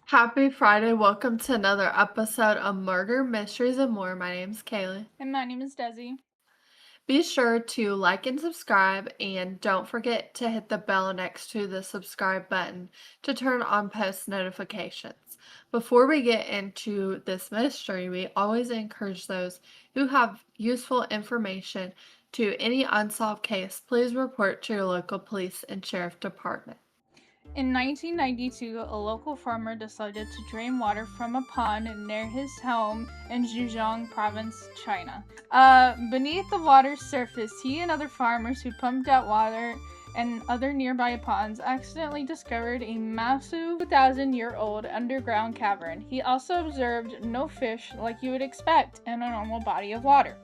Happy Friday. Welcome to another episode of Murder, Mysteries, and More. My name's Kaylee. And my name is Desi. Be sure to like and subscribe, and don't forget to hit the bell next to the subscribe button to turn on post notifications. Before we get into this mystery, we always encourage those who have useful information to any unsolved case, please report to your local police and sheriff department. In 1992, a local farmer decided to drain water from a pond near his home in Zhejiang province, China. Beneath the water's surface, he and other farmers who pumped out water and other nearby ponds accidentally discovered a massive 2,000-year-old underground cavern. He also observed no fish like you would expect in a normal body of water.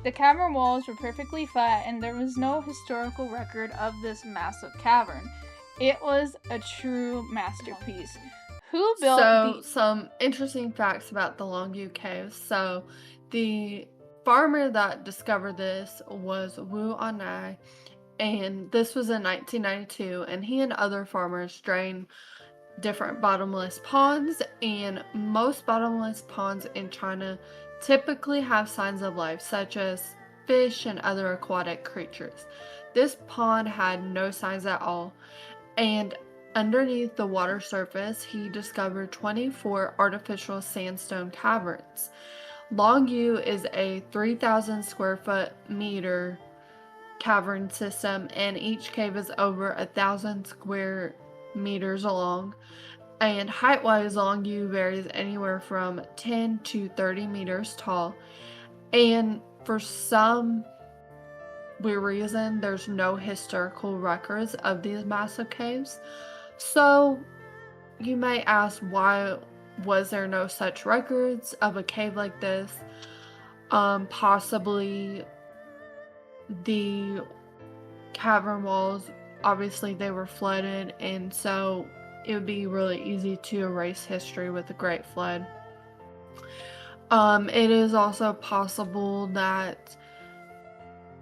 The cavern walls were perfectly flat, and there was no historical record of this massive cavern. It was a true masterpiece. Who built Some interesting facts about the Longyua caves. The farmer that discovered this was Wu Anai, and this was in 1992, and he and other farmers drained different bottomless ponds, and most bottomless ponds in China typically have signs of life, such as fish and other aquatic creatures. This pond had no signs at all, and underneath the water surface, he discovered 24 artificial sandstone caverns. Longyua is a 3,000 square foot meter cavern system, and each cave is over 1,000 square meters long. And height-wise, Longyua varies anywhere from 10 to 30 meters tall. And for some weird reason, there's no historical records of these massive caves. So you may ask, why was there no such records of a cave like this? Possibly the cavern walls, obviously they were flooded, and so it would be really easy to erase history with the Great Flood. It is also possible that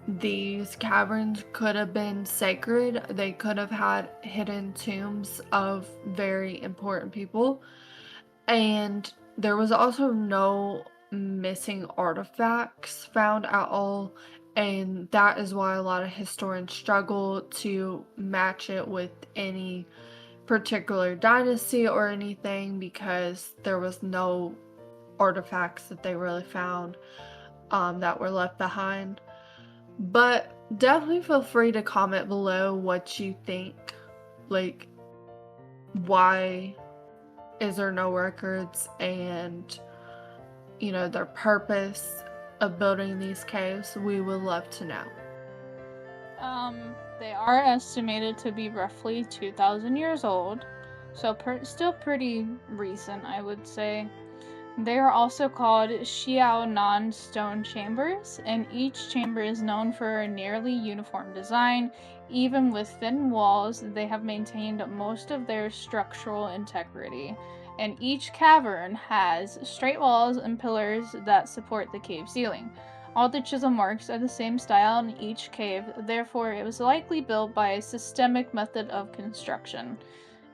these caverns could have been sacred. They could have had hidden tombs of very important people. And there was also no missing artifacts found at all. And that is why a lot of historians struggle to match it with any particular dynasty or anything, because there was no artifacts that they really found that were left behind. But definitely feel free to comment below what you think. Like, why is there no records, and, their purpose of building these caves? We would love to know. They are estimated to be roughly 2,000 years old, so still pretty recent, I would say. They are also called Xiaonan stone chambers, and each chamber is known for a nearly uniform design. Even with thin walls, they have maintained most of their structural integrity. And each cavern has straight walls and pillars that support the cave ceiling. All the chisel marks are the same style in each cave, therefore it was likely built by a systemic method of construction.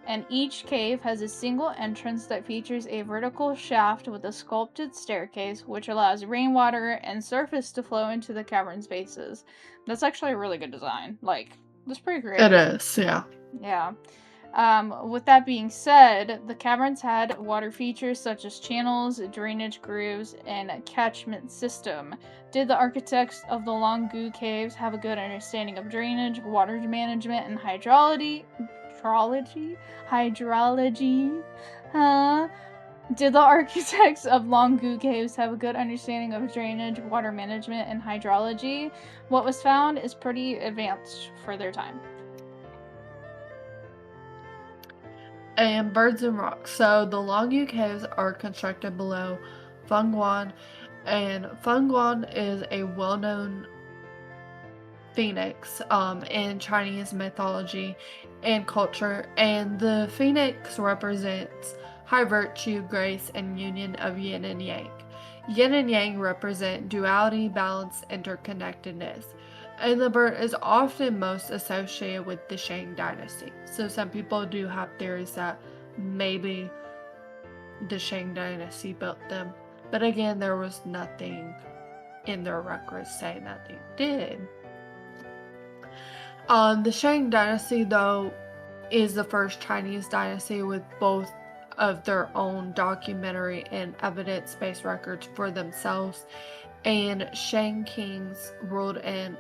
And each cave has a single entrance that features a vertical shaft with a sculpted staircase, which allows rainwater and surface to flow into the cavern's bases. That's actually a really good design. That's pretty It creative. is, yeah. Yeah. With that being said, the caverns had water features such as channels, drainage grooves, and a catchment system. Did the architects of the Longyua caves have a good understanding of drainage, water management, and hydrology? Hydrology? Huh? Did the architects of Longyua caves have a good understanding of drainage, water management, and hydrology? What was found is pretty advanced for their time. And birds and rocks. So the Longyua caves are constructed below Fengguan, and Fengguan is a well-known phoenix in Chinese mythology and culture, and the phoenix represents high virtue, grace, and union of yin and yang. Yin and yang represent duality, balance, interconnectedness, and the bird is often most associated with the Shang Dynasty. So some people do have theories that maybe the Shang Dynasty built them. But again, there was nothing in their records saying that they did. The Shang Dynasty, though, is the first Chinese dynasty with both of their own documentary and evidence-based records for themselves, and Shang kings ruled in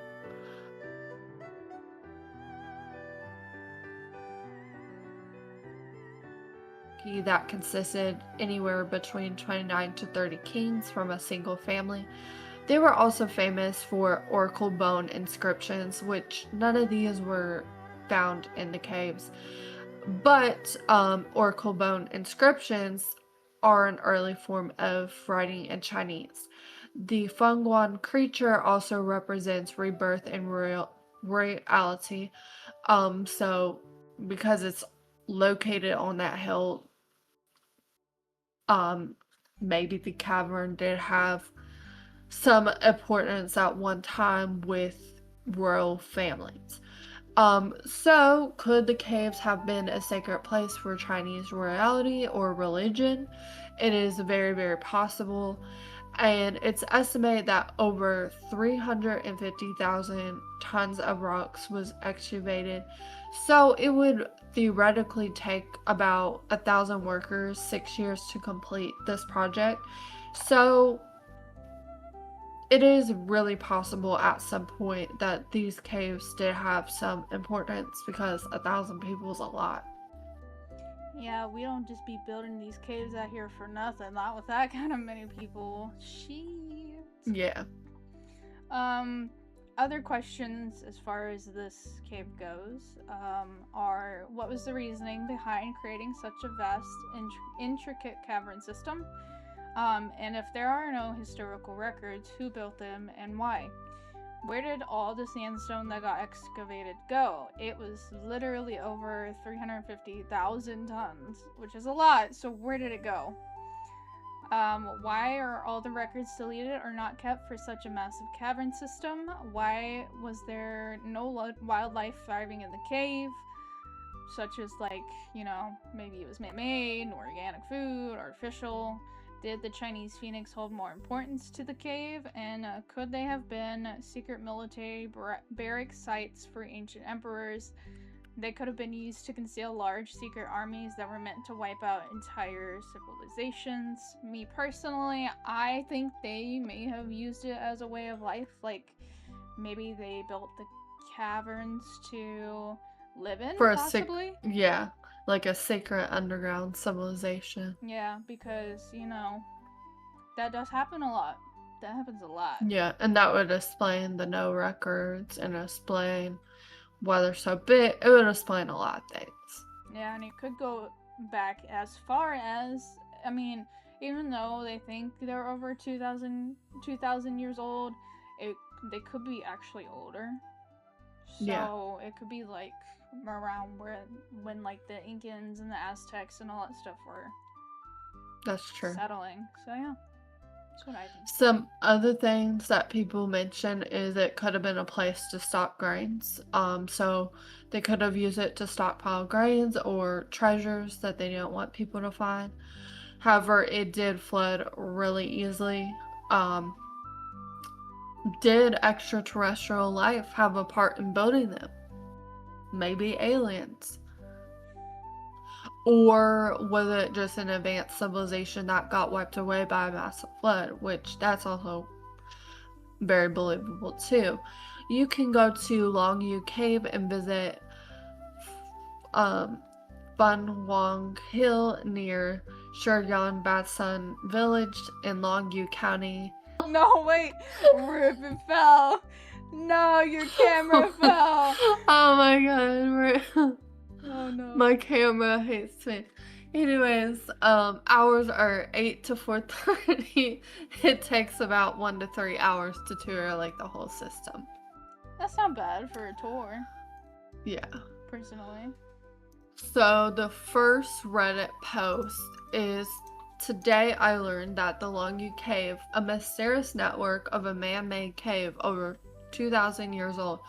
that consisted anywhere between 29 to 30 kings from a single family. They were also famous for oracle bone inscriptions, which none of these were found in the caves. But oracle bone inscriptions are an early form of writing in Chinese. The Fengguan creature also represents rebirth and reality. So because it's located on that hill, maybe the cavern did have some importance at one time with royal families. So could the caves have been a sacred place for Chinese royalty or religion? It is very, very possible. And it's estimated that over 350,000 tons of rocks was excavated. So it would theoretically take about 1,000 workers 6 years to complete this project. So it is really possible at some point that these caves did have some importance, because 1,000 people is a lot. Yeah, we don't just be building these caves out here for nothing. Not with that kind of many people. Shit. Yeah. Other questions as far as this cave goes are, what was the reasoning behind creating such a vast, intricate cavern system? And if there are no historical records, who built them and why? Where did all the sandstone that got excavated go? It was literally over 350,000 tons, which is a lot, so where did it go? Why are all the records deleted or not kept for such a massive cavern system? Why was there no wildlife thriving in the cave? Such as, like, maybe it was man-made, organic food, artificial. Did the Chinese phoenix hold more importance to the cave? And could they have been secret military barrack sites for ancient emperors? They could have been used to conceal large secret armies that were meant to wipe out entire civilizations. Me personally, I think they may have used it as a way of life. Like, maybe they built the caverns to live in, For possibly? Yeah, like a secret underground civilization. Yeah, because, that does happen a lot. That happens a lot. Yeah, and that would explain the no records and explain why they're so big. It would explain a lot of things. Yeah, and it could go back as far as, even though they think they're over 2,000 years old, they could be actually older. So yeah. It could be like around when like the Incans and the Aztecs and all that stuff were settling. So yeah. That's what I think. Some other things that people mention is it could have been a place to stock grains. So they could have used it to stockpile grains or treasures that they didn't want people to find. However, it did flood really easily. Did extraterrestrial life have a part in building them? Maybe aliens. Or was it just an advanced civilization that got wiped away by a massive flood? Which, that's also very believable too. You can go to Longyua Cave and visit Bunwang Hill near Shuryan Batsun Village in Longyua County. No, wait. Rip, it fell. No, your camera fell. Oh my god. Oh no. My camera hates me. Anyways, hours are 8 to 4:30. It takes about 1 to 3 hours to tour like the whole system. That's not bad for a tour. Yeah. Personally. So the first Reddit post is, today I learned that the Longyua Cave, a mysterious network of a man-made cave over 2,000 years old,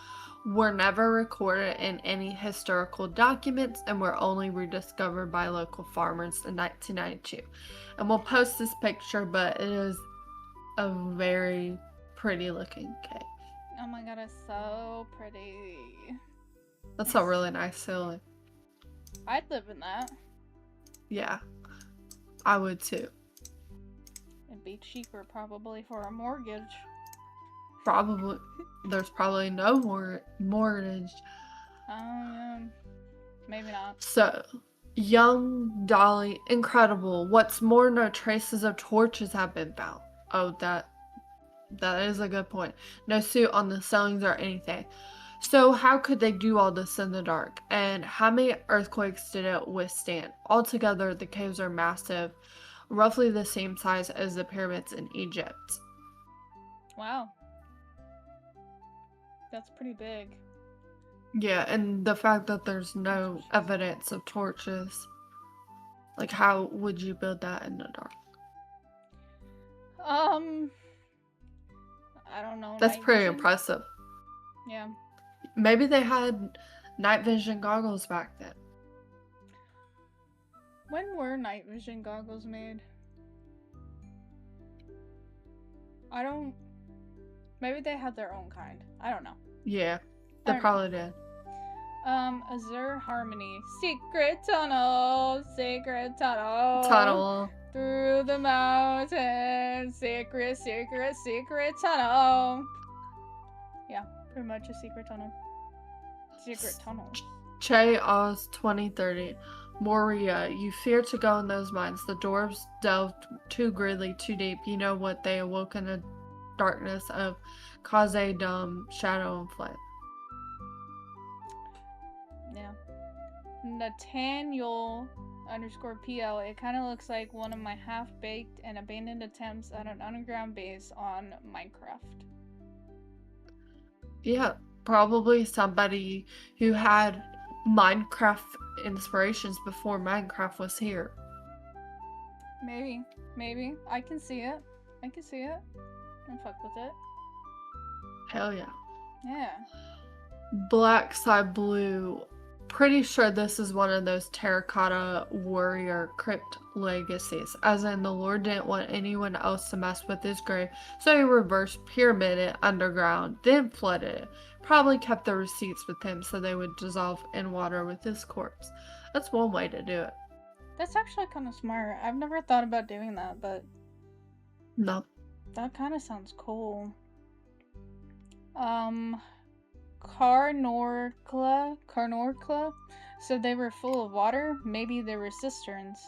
were never recorded in any historical documents and were only rediscovered by local farmers in 1992. And we'll post this picture, but it is a very pretty looking cave. Oh my god, it's so pretty. That's a really nice ceiling. I'd live in that. Yeah, I would too. It'd be cheaper probably for a mortgage. Probably. There's probably no more mortgage. Maybe not. So, young Dolly, incredible. What's more, no traces of torches have been found. Oh, that is a good point. No soot on the ceilings or anything. So how could they do all this in the dark? And how many earthquakes did it withstand? Altogether, the caves are massive, roughly the same size as the pyramids in Egypt. Wow. That's pretty big. Yeah, and the fact that there's no evidence of torches. Like, how would you build that in the dark? I don't know. That's pretty impressive. Yeah. Maybe they had night vision goggles back then. When were night vision goggles made? Maybe they had their own kind. I don't know. Yeah, they probably did. Azure Harmony. Secret tunnel. Secret tunnel. Tunnel. Through the mountains. Secret, secret, secret tunnel. Yeah, pretty much a secret tunnel. Secret tunnel. Che Oz 2030. Moria, you fear to go in those mines. The dwarves delved too greedily, too deep. You know what? They awoke in the darkness of Kaze Dum, shadow and flame. Yeah. Nathaniel _PL. It kind of looks like one of my half-baked and abandoned attempts at an underground base on Minecraft. Yeah, probably somebody who had Minecraft inspirations before Minecraft was here. Maybe. I can see it. And fuck with it. Hell yeah. Yeah. Black Side Blue. Pretty sure this is one of those terracotta warrior crypt legacies. As in, the Lord didn't want anyone else to mess with his grave, so he reverse pyramided it underground, then flooded it. Probably kept the receipts with him so they would dissolve in water with his corpse. That's one way to do it. That's actually kind of smart. I've never thought about doing that, but... No. That kind of sounds cool. Carnorcla. So they were full of water. Maybe they were cisterns.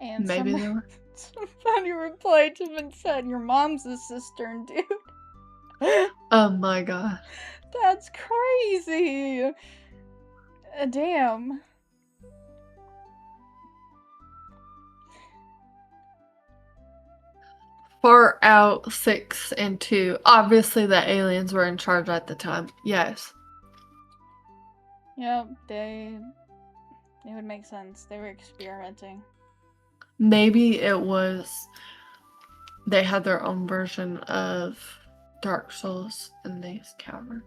And maybe they were. Somebody replied to him and said, "Your mom's a cistern, dude." Oh my god. That's crazy. Damn. Far Out 6 and 2. Obviously the aliens were in charge at the time. Yes. Yep, it would make sense. They were experimenting. Maybe it was they had their own version of Dark Souls in these caverns.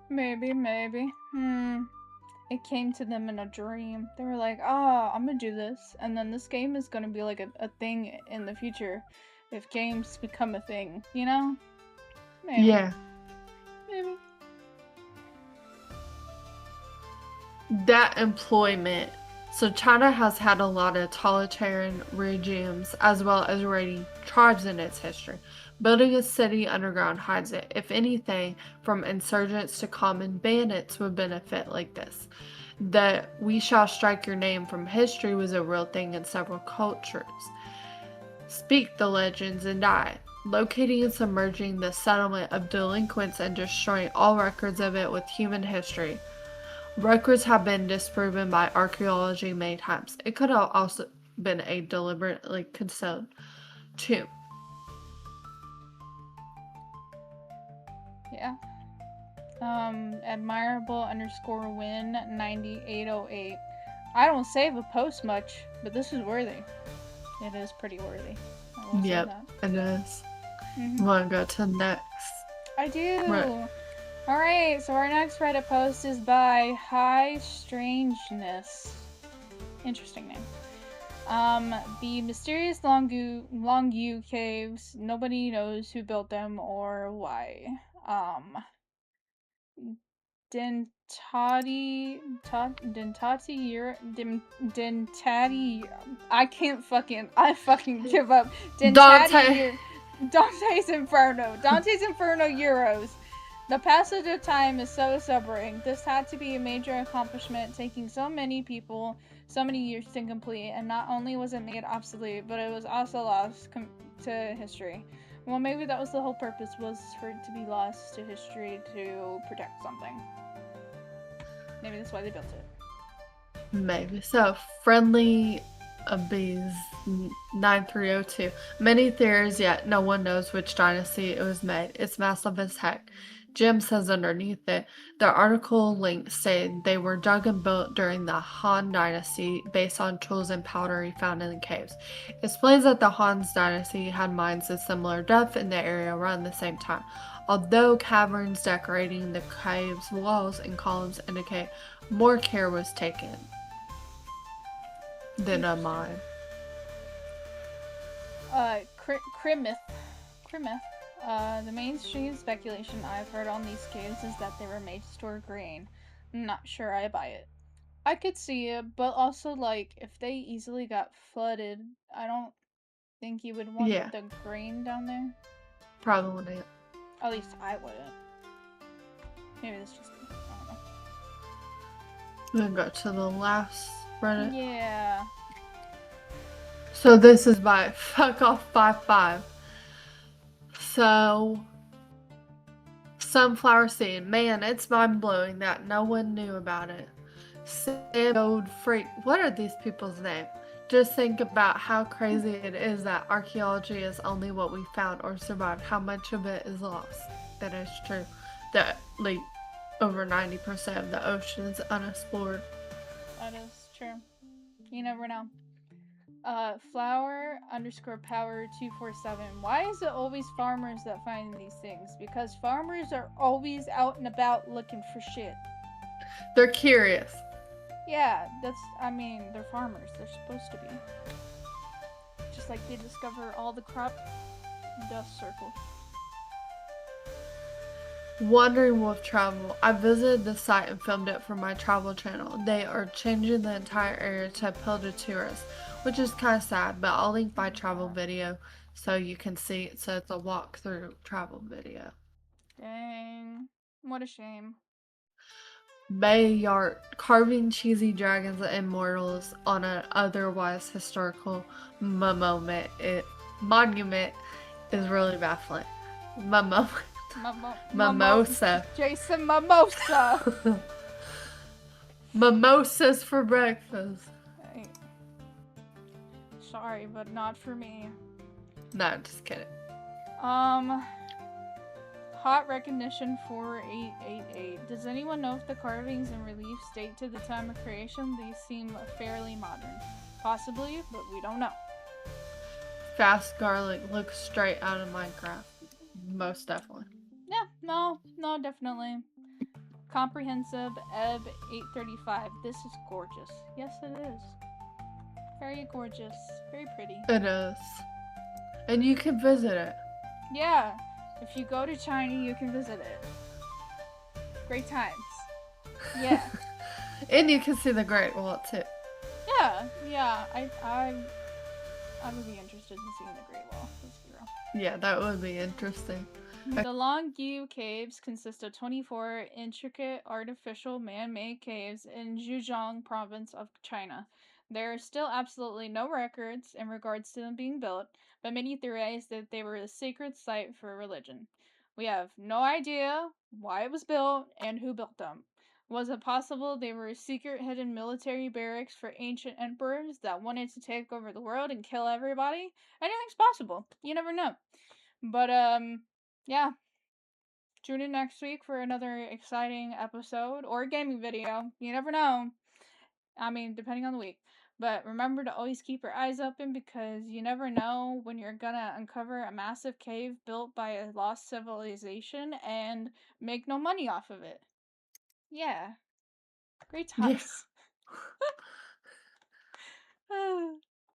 Maybe. It came to them in a dream. They were like, I'm gonna do this. And then this game is gonna be like a thing in the future. If games become a thing, you know? Maybe. Yeah. Maybe. That employment. So China has had a lot of totalitarian regimes as well as raiding tribes in its history. Building a city underground hides it. If anything, from insurgents to common bandits would benefit like this. The "we shall strike your name" from history was a real thing in several cultures. Speak the legends and die. Locating and submerging the settlement of delinquents and destroying all records of it with human history. Records have been disproven by archaeology many times. It could have also been a deliberately concealed tomb. Yeah. Admirable _win 9808. I don't save a post much, but this is worthy. It is pretty worthy. I will say Yep, that. it is. Want to go to the next? I Right. do. All right, so our next Reddit post is by High Strangeness. Interesting name. The mysterious Longyua caves. Nobody knows who built them or why. Dentati. I fucking give up. Dante. Dante's Inferno. Dante's Inferno Euros. The passage of time is so sobering. This had to be a major accomplishment, taking so many people so many years to complete, and not only was it made obsolete, but it was also lost to history. Well, maybe that was the whole purpose, was for it to be lost to history to protect something. Maybe that's why they built it. Maybe. So, Friendly Bees 9302. Many theories, yet no one knows which dynasty it was made. It's massive as heck. Jim says underneath it, the article links say they were dug and built during the Han Dynasty based on tools and pottery found in the caves. It explains that the Han Dynasty had mines of similar depth in the area around the same time. Although caverns decorating the caves' walls and columns indicate more care was taken than a mine. Crimith. The mainstream speculation I've heard on these caves is that they were made to store grain. Not sure I buy it. I could see it, but also, like, if they easily got flooded, I don't think you would want Yeah, the grain down there. probably not. At least I wouldn't. Maybe that's just me. I don't We'll go to the last Reddit. know. Yeah. So this is by Fuck Off 55. So, sunflower seed. Man, it's mind blowing that no one knew about it. Sam Gold Freak. What are these people's names? Just think about how crazy it is that archaeology is only what we found or survived. How much of it is lost. That is true. That like over 90% of the ocean is unexplored. That is true. You never know. Flower underscore power 247. Why is it always farmers that find these things? Because farmers are always out and about looking for shit. They're curious. Yeah, they're farmers. They're supposed to be. Just like they discover all the crop dust circle. Wandering Wolf Travel. I visited the site and filmed it for my travel channel. They are changing the entire area to appeal to tourists, which is kind of sad, but I'll link my travel video so you can see it. So it's a walkthrough travel video. Dang. What a shame. Bayard carving cheesy dragons and mortals on an otherwise historical monument. Monument is really baffling. Mimosa. Jason Mimosa. Mimosas for breakfast. Hey. Sorry, but not for me. No, just kidding. Hot recognition 4888. Does anyone know if the carvings and reliefs date to the time of creation? These seem fairly modern. Possibly, but we don't know. Fast garlic looks straight out of Minecraft. Most definitely. Yeah, no, definitely. Comprehensive Ebb 835. This is gorgeous. Yes, it is. Very gorgeous. Very pretty. It is. And you can visit it. Yeah. If you go to China, you can visit it. Great times. Yeah. And you can see the Great Wall too. Yeah. I would be interested in seeing the Great Wall. Let's be real. Yeah, that would be interesting. The Longyua caves consist of 24 intricate artificial man-made caves in Zhejiang province of China. There are still absolutely no records in regards to them being built, but many theorize that they were a sacred site for a religion. We have no idea why it was built and who built them. Was it possible they were secret hidden military barracks for ancient emperors that wanted to take over the world and kill everybody? Anything's possible. You never know. But yeah. Tune in next week for another exciting episode or gaming video. You never know. I mean, depending on the week. But remember to always keep your eyes open because you never know when you're gonna uncover a massive cave built by a lost civilization and make no money off of it. Yeah, great Yeah. times.